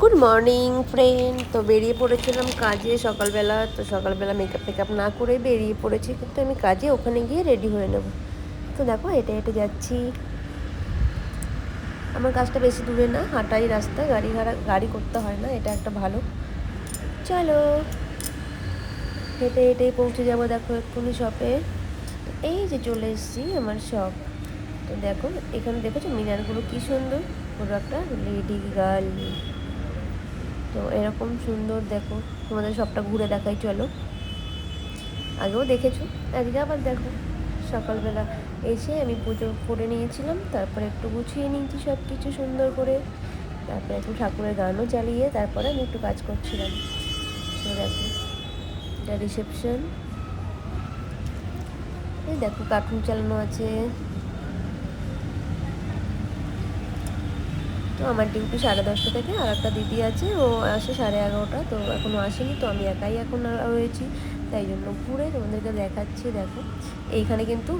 Good morning friend. তো বেরিয়ে পড়েছিলাম কাজে সকালবেলা। তো সকালবেলা মেকআপ না করে বেরিয়ে পড়েছি, কিন্তু আমি কাজে ওখানে গিয়ে রেডি হয়ে নেব। তো দেখো হেঁটে হেঁটে যাচ্ছি। আমার কাজটা বেশি দূরে না, হাঁটাই রাস্তা, গাড়ি করতে হয় না, এটা একটা ভালো। চলো হেঁটে হেঁটেই পৌঁছে যাবো। দেখো এক্ষুনি শপে। তো এই যে চলে এসেছি আমার শপ। তো দেখো এখানে দেখেছো মিনারগুলো কি সুন্দর, পুরো একটা লেডি গার্ল। তো এরকম সুন্দর, দেখো তোমাদের সবটা ঘুরে দেখাই চলো। আগেও দেখেছো, আজকে আবার দেখো। সকালবেলা এসে আমি পুজো করে নিয়েছিলাম, তারপরে একটু গুছিয়ে নিয়েছি সব কিছু সুন্দর করে, তারপরে একটু ঠাকুরের গানও চালিয়ে তারপরে আমি একটু কাজ করছিলাম। তো দেখো এটা রিসেপশন। এই দেখো কার্টুন চালানো আছে। তো আমার ডিউটি 10:30 থেকে, আর একটা দিদি আছে, ও আসে 11:30। তো এখনও আসেনি, তো আমি একাই এখন রয়েছি। তাই জন্য ঘুরে তোমাদেরকে দেখাচ্ছি। দেখো এইখানে কিন্তু